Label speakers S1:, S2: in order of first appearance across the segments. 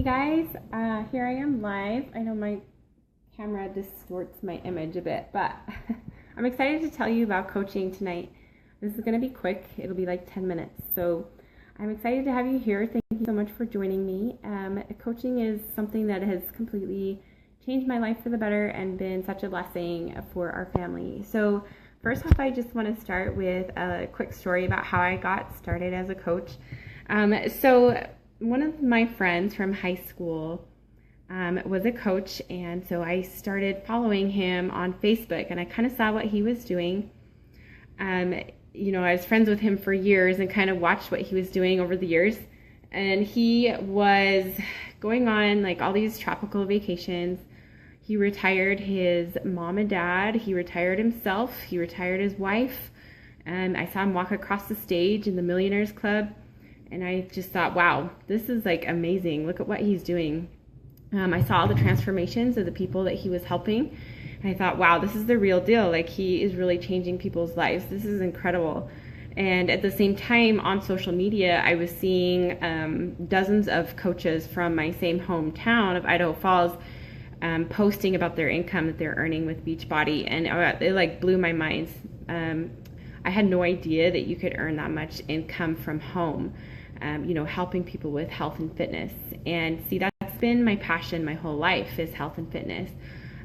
S1: Hey guys, here I am live. I know my camera distorts my image a bit, but I'm excited to tell you about coaching tonight. This is going to be quick. It'll be like 10 minutes. So I'm excited to have you here. Thank you so much for joining me. Coaching is something that has completely changed my life for the better and been such a blessing for our family. So first off, I just want to start with a quick story about how I got started as a coach. So one of my friends from high school was a coach, and so I started following him on Facebook, and I kind of saw what he was doing. I was friends with him for years and kind of watched what he was doing over the years, and he was going on like all these tropical vacations. He retired his mom and dad, he retired himself, he retired his wife, and I saw him walk across the stage in the Millionaires Club. And I just thought, wow, this is like amazing. Look at what he's doing. I saw all the transformations of the people that he was helping. And I thought, wow, this is the real deal. Like, he is really changing people's lives. This is incredible. And at the same time, on social media, I was seeing dozens of coaches from my same hometown of Idaho Falls posting about their income that they're earning with Beachbody. And it like blew my mind. I had no idea that you could earn that much income from home. Helping people with health and fitness. And see, that's been my passion my whole life, is health and fitness.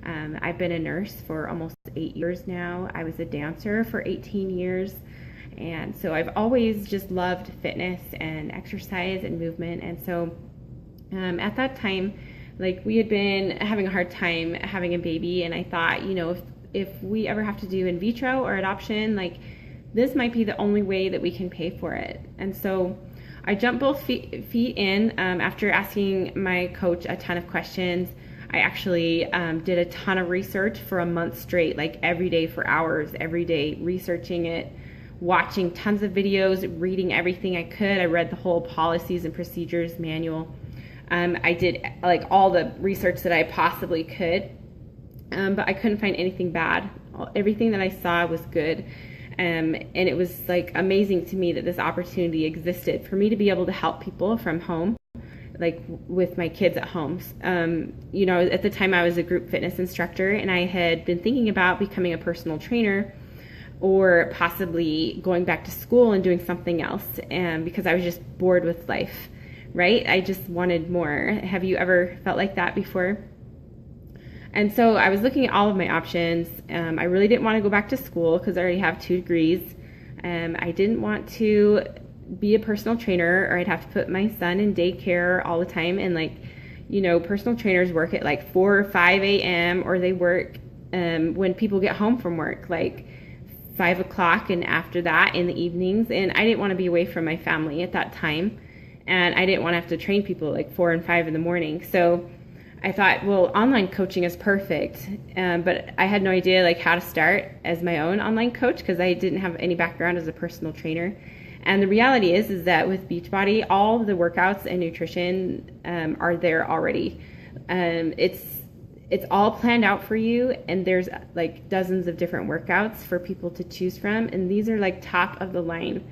S1: I've been a nurse for almost 8 years now. I was a dancer for 18 years. And so I've always just loved fitness and exercise and movement. And so at that time, like, we had been having a hard time having a baby. And I thought, if we ever have to do in vitro or adoption, like, this might be the only way that we can pay for it. And so I jumped both feet in after asking my coach a ton of questions. I actually did a ton of research for a month straight, like every day for hours, every day, researching it, watching tons of videos, reading everything I could. I read the whole policies and procedures manual. I did like all the research that I possibly could, but I couldn't find anything bad. Everything that I saw was good. And it was like amazing to me that this opportunity existed for me to be able to help people from home, like with my kids at home. At the time I was a group fitness instructor, and I had been thinking about becoming a personal trainer or possibly going back to school and doing something else, because I was just bored with life, right? I just wanted more. Have you ever felt like that before? And so I was looking at all of my options. I really didn't want to go back to school because I already have 2 degrees. I didn't want to be a personal trainer, or I'd have to put my son in daycare all the time. And personal trainers work at like 4 or 5 a.m. or they work when people get home from work, like 5 o'clock and after that in the evenings. And I didn't want to be away from my family at that time. And I didn't want to have to train people like 4 and 5 in the morning. So I thought, well, online coaching is perfect, but I had no idea like how to start as my own online coach because I didn't have any background as a personal trainer. And the reality is that with Beachbody, all the workouts and nutrition are there already. It's all planned out for you, and there's like dozens of different workouts for people to choose from, and these are like top of the line,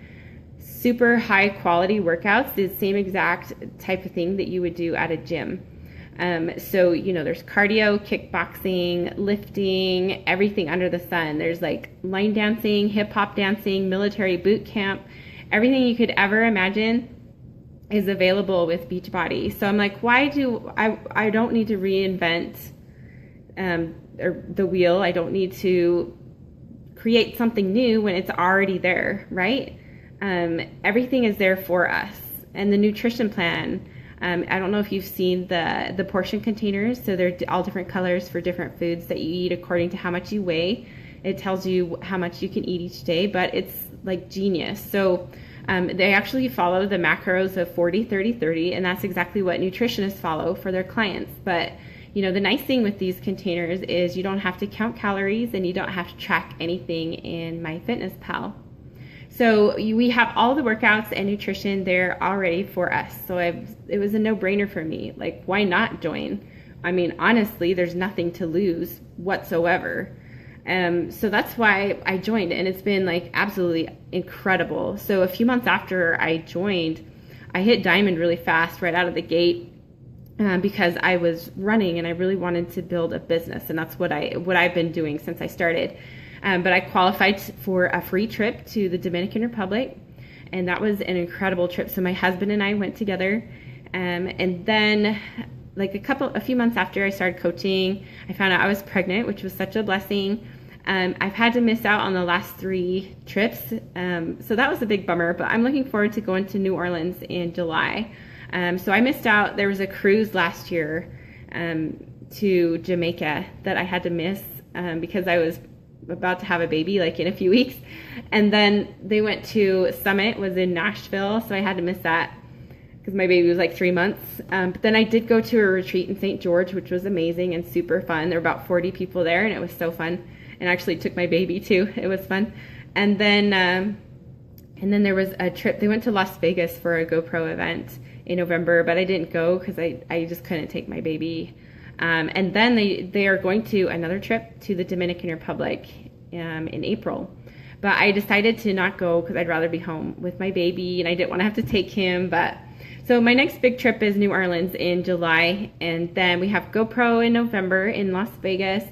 S1: super high quality workouts, the same exact type of thing that you would do at a gym. There's cardio, kickboxing, lifting, everything under the sun. There's like line dancing, hip hop dancing, military boot camp, everything you could ever imagine is available with Beachbody. So I'm like, why do I don't need to reinvent the wheel. I don't need to create something new when it's already there, right? Everything is there for us. And the nutrition plan, I don't know if you've seen the portion containers. So they're all different colors for different foods that you eat according to how much you weigh. It tells you how much you can eat each day, but it's like genius. So they actually follow the macros of 40, 30, 30, and that's exactly what nutritionists follow for their clients. But the nice thing with these containers is you don't have to count calories and you don't have to track anything in MyFitnessPal. So we have all the workouts and nutrition there already for us. So it was a no-brainer for me. Like, why not join? I mean, honestly, there's nothing to lose whatsoever. So that's why I joined, and it's been like absolutely incredible. So a few months after I joined, I hit diamond really fast right out of the gate. because I was running and I really wanted to build a business, and that's what I've been doing since I started. But I qualified for a free trip to the Dominican Republic, and that was an incredible trip. So my husband and I went together, and then like a few months after I started coaching, I found out I was pregnant, which was such a blessing. I've had to miss out on the last 3 trips, so that was a big bummer, but I'm looking forward to going to New Orleans in July. So I missed out. There was a cruise last year to Jamaica that I had to miss because I was about to have a baby like in a few weeks. And then they went to Summit, was in Nashville, so I had to miss that because my baby was like 3 months. But then I did go to a retreat in St. George, which was amazing and super fun. There were about 40 people there, and it was so fun. And actually took my baby too. It was fun. And then there was a trip. They went to Las Vegas for a GoPro event in November, but I didn't go because I just couldn't take my baby. And then they are going to another trip to the Dominican Republic in April. But I decided to not go because I'd rather be home with my baby, and I didn't want to have to take him. So my next big trip is New Orleans in July, and then we have GoPro in November in Las Vegas.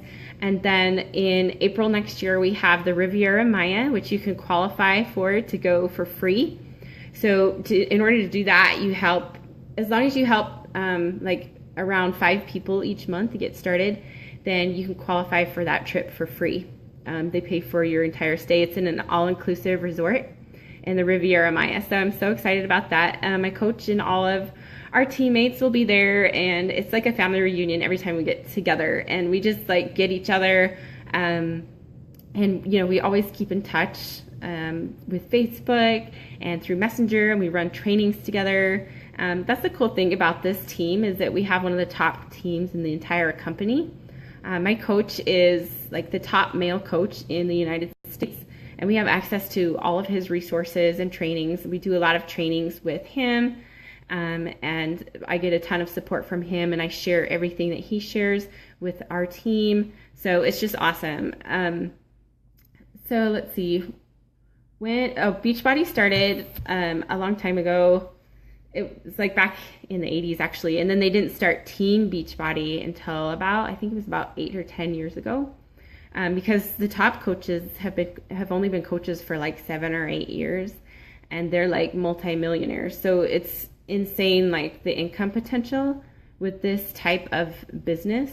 S1: And then in April next year, we have the Riviera Maya, which you can qualify for to go for free. So in order to do that, you help, as long as you help like around 5 people each month to get started, then you can qualify for that trip for free. They pay for your entire stay. It's in an all-inclusive resort in the Riviera Maya. So I'm so excited about that. My coach and all of our teammates will be there, and it's like a family reunion every time we get together, and we just like get each other, and we always keep in touch with Facebook and through Messenger, and we run trainings together. That's the cool thing about this team, is that we have one of the top teams in the entire company. My coach is like the top male coach in the United States, and we have access to all of his resources and trainings. We do a lot of trainings with him. And I get a ton of support from him, and I share everything that he shares with our team. So it's just awesome. So let's see. Beachbody started a long time ago. It was like back in the 80s actually, and then they didn't start Team Beachbody until I think it was about 8 or 10 years ago, because the top coaches have only been coaches for like 7 or 8 years, and they're like multi-millionaires. So it's insane, like the income potential with this type of business.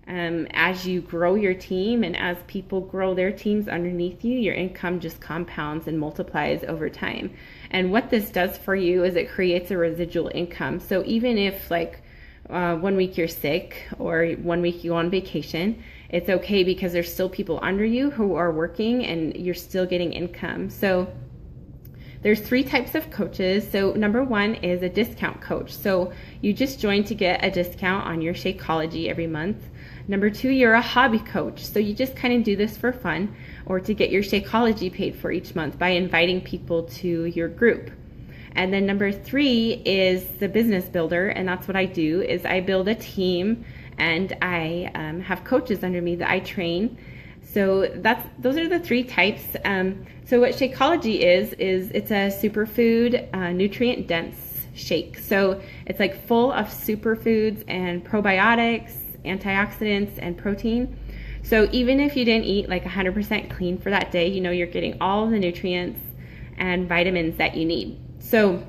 S1: As you grow your team and as people grow their teams underneath you, your income just compounds and multiplies over time. And what this does for you is it creates a residual income. So even if like 1 week you're sick or 1 week you go on vacation, it's okay because there's still people under you who are working and you're still getting income. So there's 3 types of coaches. So number 1 is a discount coach. So you just join to get a discount on your Shakeology every month. Number 2, you're a hobby coach. So you just kind of do this for fun or to get your Shakeology paid for each month by inviting people to your group. And then number 3 is the business builder. And that's what I do, is I build a team, and I have coaches under me that I train. So those are the 3 types. So what Shakeology is it's a superfood, nutrient dense shake. So it's like full of superfoods and probiotics, antioxidants, and protein. So even if you didn't eat like 100% clean for that day, you're getting all the nutrients and vitamins that you need. So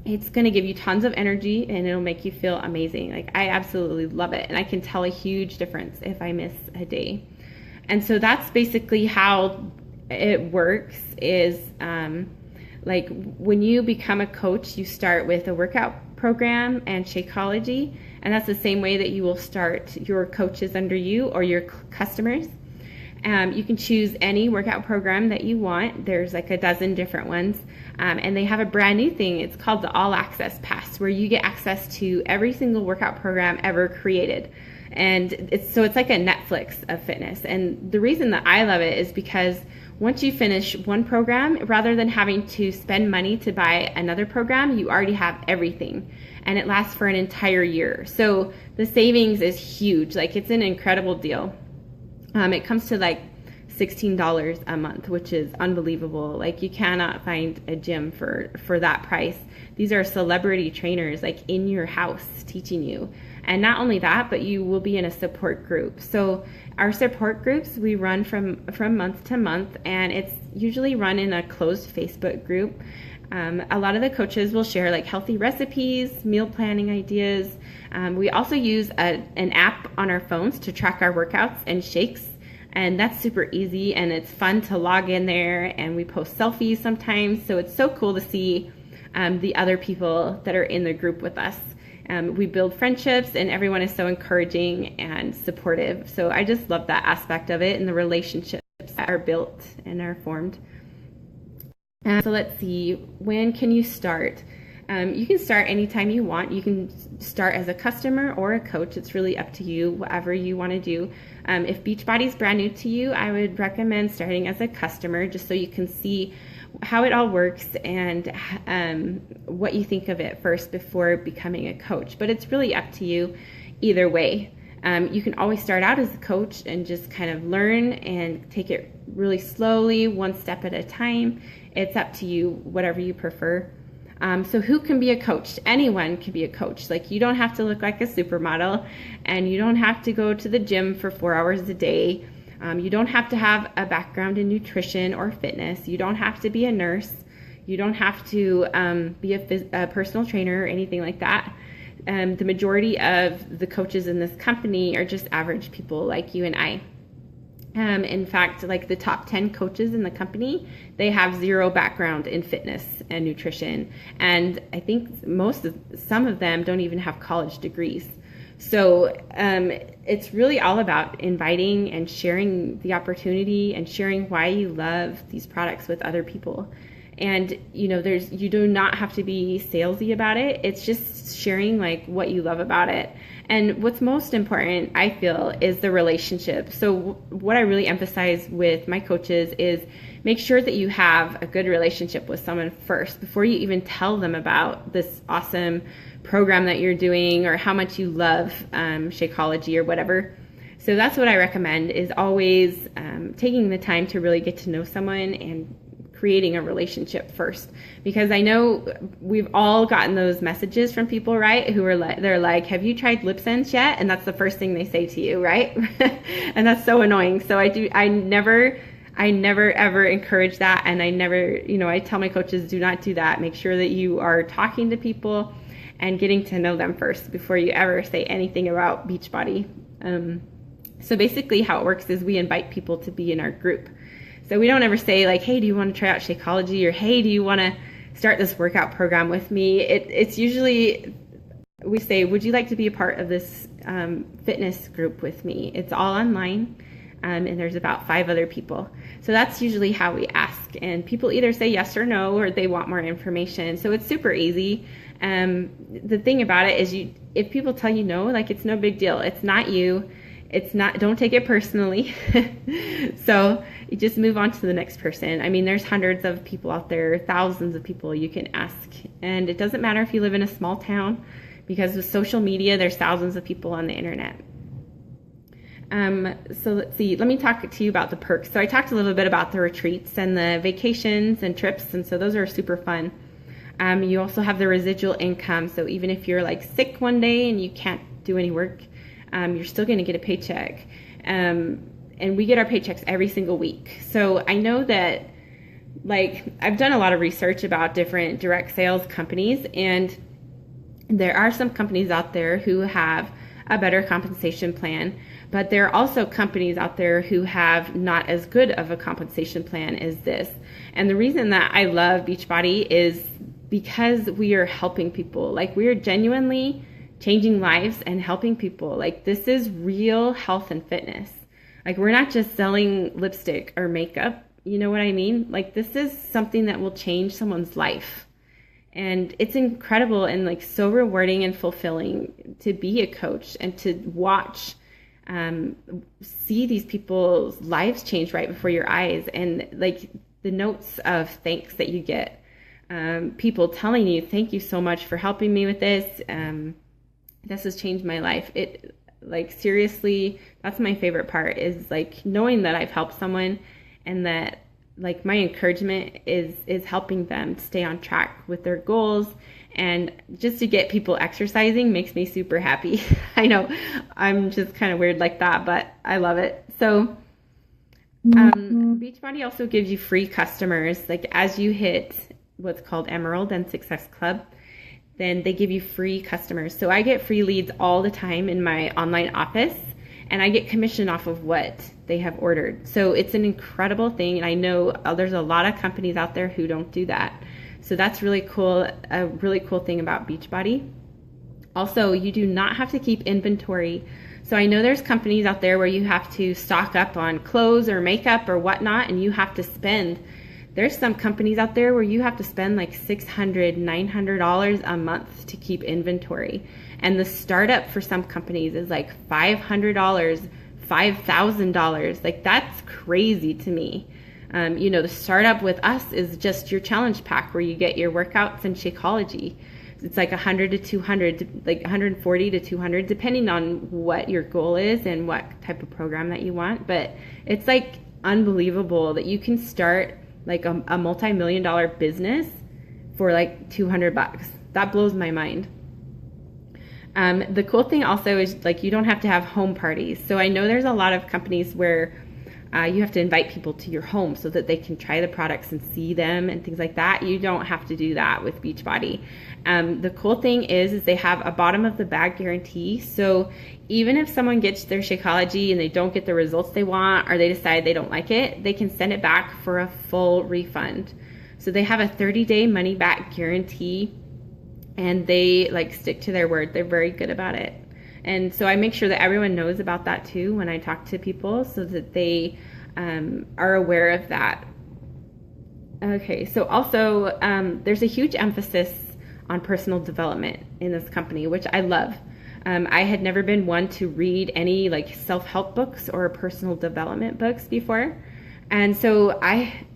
S1: it's going to give you tons of energy, and it'll make you feel amazing. Like I absolutely love it, and I can tell a huge difference if I miss a day. And so that's basically how it works, is like when you become a coach, you start with a workout program and Shakeology, and that's the same way that you will start your coaches under you or your customers. You can choose any workout program that you want. There's like a dozen different ones, and they have a brand new thing. It's called the All Access Pass, where you get access to every single workout program ever created. And it's like a Netflix of fitness. And the reason that I love it is because once you finish one program, rather than having to spend money to buy another program, you already have everything, and it lasts for an entire year. So the savings is huge. Like it's an incredible deal. It comes to like $16 a month, which is unbelievable. Like, you cannot find a gym for that price. These are celebrity trainers, like, in your house teaching you. And not only that, but you will be in a support group. So our support groups, we run from month to month, and it's usually run in a closed Facebook group. A lot of the coaches will share like healthy recipes, meal planning ideas. We also use an app on our phones to track our workouts and shakes, and that's super easy, and it's fun to log in there, and we post selfies sometimes. So it's so cool to see the other people that are in the group with us. We build friendships, and everyone is so encouraging and supportive. So I just love that aspect of it, and the relationships that are built and are formed. So let's see, when can you start? You can start anytime you want. You can start as a customer or a coach. It's really up to you, whatever you want to do. If Beachbody is brand new to you, I would recommend starting as a customer, just so you can see how it all works and what you think of it first before becoming a coach. But it's really up to you either way. You can always start out as a coach and just kind of learn and take it really slowly, one step at a time. It's up to you, whatever you prefer. So who can be a coach? Anyone can be a coach. Like, you don't have to look like a supermodel, and you don't have to go to the gym for 4 hours a day. You don't have to have a background in nutrition or fitness. You don't have to be a nurse. You don't have to be a personal trainer or anything like that. The majority of the coaches in this company are just average people like you and I. In fact, like the top 10 coaches in the company, they have zero background in fitness and nutrition. And I think some of them don't even have college degrees. So it's really all about inviting and sharing the opportunity and sharing why you love these products with other people. And, you do not have to be salesy about it. It's just sharing like what you love about it. And what's most important, I feel, is the relationship. So what I really emphasize with my coaches is make sure that you have a good relationship with someone first before you even tell them about this awesome program that you're doing or how much you love Shakeology or whatever. So that's what I recommend, is always taking the time to really get to know someone and creating a relationship first. Because I know we've all gotten those messages from people, right, who are they're like, have you tried lip sense yet? And that's the first thing they say to you, right? And that's so annoying. So I never ever encourage that. And I tell my coaches, do not do that. Make sure that you are talking to people and getting to know them first before you ever say anything about Beachbody. So basically how it works is we invite people to be in our group. So we don't ever say like, hey, do you want to try out Shakeology? Or hey, do you want to start this workout program with me? It's usually, we say, would you like to be a part of this fitness group with me? It's all online, and there's about 5 other people. So that's usually how we ask. And people either say yes or no, or they want more information. So it's super easy. The thing about it is, if people tell you no, like, it's no big deal. It's not you. Don't take it personally. So you just move on to the next person. I mean, there's hundreds of people out there, thousands of people you can ask. And it doesn't matter if you live in a small town, because with social media, there's thousands of people on the internet. So let's see, let me talk to you about the perks. So I talked a little bit about the retreats and the vacations and trips. And so those are super fun. You also have the residual income. So even if you're like sick one day and you can't do any work, you're still going to get a paycheck. And we get our paychecks every single week. So I know that, like, I've done a lot of research about different direct sales companies, and there are some companies out there who have a better compensation plan, but there are also companies out there who have not as good of a compensation plan as this. And the reason that I love Beachbody is because we are helping people. Like, we are genuinely changing lives and helping people. Like, this is real health and fitness. Like, we're not just selling lipstick or makeup. You know what I mean? Like, this is something that will change someone's life. And it's incredible and like so rewarding and fulfilling to be a coach and to watch, see these people's lives change right before your eyes. And like the notes of thanks that you get, people telling you, thank you so much for helping me with this. This has changed my life. like seriously, that's my favorite part, is like knowing that I've helped someone and that like my encouragement is helping them stay on track with their goals. And just to get people exercising makes me super happy. I know I'm just kind of weird like that, but I love it. So Beachbody also gives you free customers. Like as you hit what's called Emerald and Success Club, then they give you free customers. So I get free leads all the time in my online office, and I get commission off of what they have ordered. So it's an incredible thing. And I know there's a lot of companies out there who don't do that. So that's really cool, a really cool thing about Beachbody. Also, you do not have to keep inventory. So I know there's companies out there where you have to stock up on clothes or makeup or whatnot, and you have to spend. There's some companies out there where you have to spend like $600, $900 a month to keep inventory. And the startup for some companies is like $500, $5,000. Like that's crazy to me. The startup with us is just your challenge pack where you get your workouts and Shakeology. It's like 100 to 200, like 140 to 200, depending on what your goal is and what type of program that you want. But it's like unbelievable that you can start like a multi-million-dollar business for like $200. That blows my mind. The cool thing also is like you don't have to have home parties. So I know there's a lot of companies where you have to invite people to your home so that they can try the products and see them and things like that. You don't have to do that with Beachbody. The cool thing is they have a bottom of the bag guarantee. So even if someone gets their Shakeology and they don't get the results they want, or they decide they don't like it, they can send it back for a full refund. So they have a 30-day money back guarantee, and they like stick to their word. They're very good about it. And so I make sure that everyone knows about that too when I talk to people, so that they are aware of that. Okay, so also there's a huge emphasis on personal development in this company, which I love. I had never been one to read any like self-help books or personal development books before. And so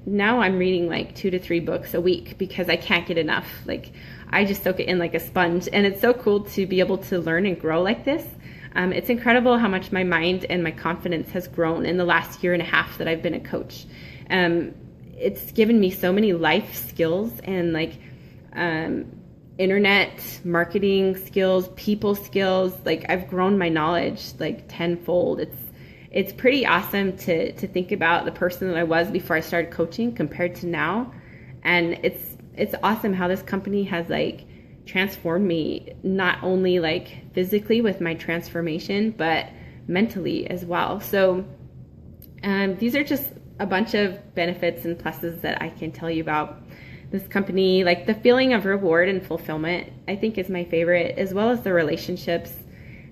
S1: now I'm reading like 2 to 3 books a week because I can't get enough. Like I just soak it in like a sponge, and it's so cool to be able to learn and grow like this. It's incredible how much my mind and my confidence has grown in the last year and a half that I've been a coach. It's given me so many life skills and like internet marketing skills, people skills. Like I've grown my knowledge like tenfold. It's pretty awesome to think about the person that I was before I started coaching compared to now. And it's awesome how this company has like transformed me, not only like physically with my transformation, but mentally as well. So these are just a bunch of benefits and pluses that I can tell you about this company. Like the feeling of reward and fulfillment, I think is my favorite, as well as the relationships.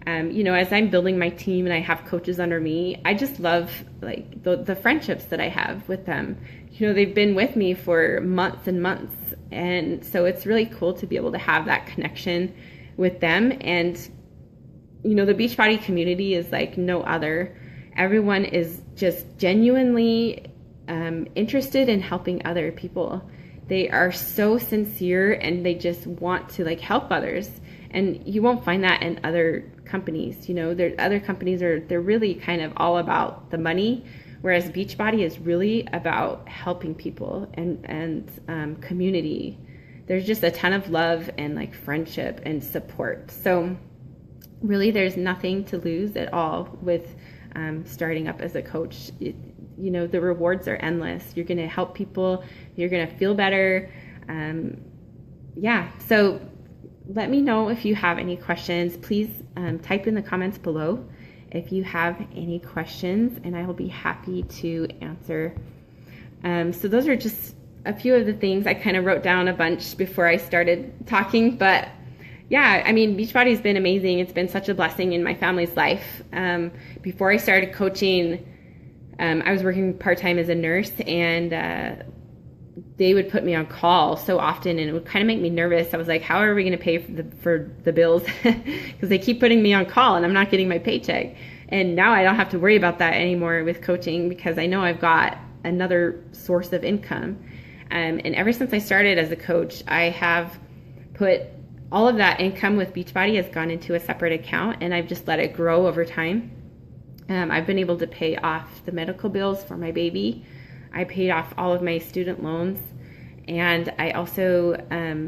S1: As I'm building my team and I have coaches under me, I just love like the friendships that I have with them. They've been with me for months and months. And so it's really cool to be able to have that connection with them. And, the Beachbody community is like no other. Everyone is just genuinely interested in helping other people. They are so sincere and they just want to like help others. And you won't find that in other companies. Other companies they're really kind of all about the money, whereas Beachbody is really about helping people and community. There's just a ton of love and like friendship and support. So really there's nothing to lose at all with starting up as a coach. The rewards are endless. You're going to help people. You're going to feel better. So let me know if you have any questions. Please type in the comments below if you have any questions, and I will be happy to answer. So those are just a few of the things. I kind of wrote down a bunch before I started talking, but yeah, Beachbody's been amazing. It's been such a blessing in my family's life. Before I started coaching, I was working part-time as a nurse, and they would put me on call so often, and it would kind of make me nervous. I was like, how are we going to pay for the bills? Because they keep putting me on call and I'm not getting my paycheck. And now I don't have to worry about that anymore with coaching, because I know I've got another source of income. And ever since I started as a coach, I have put all of that income with Beachbody has gone into a separate account, and I've just let it grow over time. I've been able to pay off the medical bills for my baby. I paid off all of my student loans, and I also,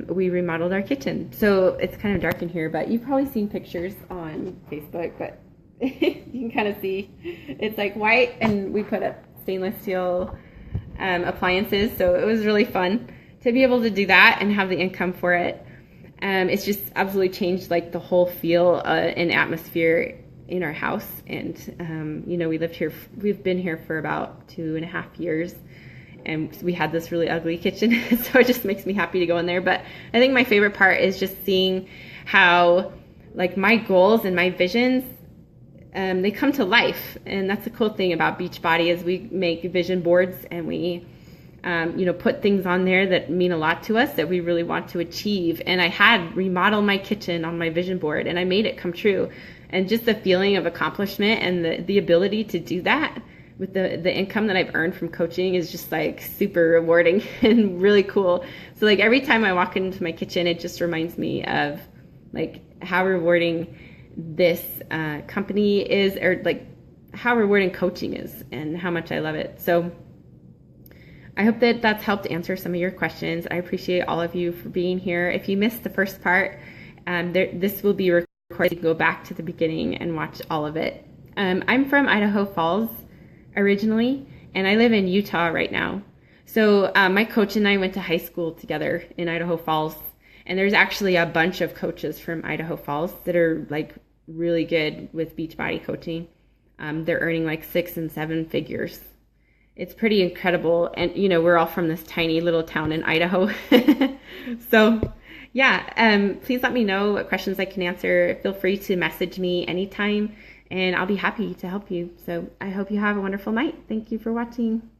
S1: we remodeled our kitchen. So it's kind of dark in here, but you've probably seen pictures on Facebook, but you can kind of see it's like white, and we put up stainless steel appliances. So it was really fun to be able to do that and have the income for it. It's just absolutely changed like the whole feel and atmosphere in our house. And you know, we've been here for about 2.5 years, and we had this really ugly kitchen. So it just makes me happy to go in there. But I think my favorite part is just seeing how like my goals and my visions, they come to life. And that's the cool thing about Beachbody is we make vision boards, and we you know, put things on there that mean a lot to us that we really want to achieve. And I had remodeled my kitchen on my vision board, and I made it come true. And just the feeling of accomplishment and the ability to do that with the income that I've earned from coaching is just like super rewarding and really cool. So like every time I walk into my kitchen, it just reminds me of like how rewarding this company is, or like how rewarding coaching is and how much I love it. So I hope that that's helped answer some of your questions. I appreciate all of you for being here. If you missed the first part, this will be recorded. Go back to the beginning and watch all of it. I'm from Idaho Falls originally, and I live in Utah right now. So my coach and I went to high school together in Idaho Falls, and there's actually a bunch of coaches from Idaho Falls that are like really good with Beachbody coaching. They're earning like 6 and 7 figures. It's pretty incredible. And you know, we're all from this tiny little town in Idaho. So yeah, please let me know what questions I can answer. Feel free to message me anytime, and I'll be happy to help you. So I hope you have a wonderful night. Thank you for watching.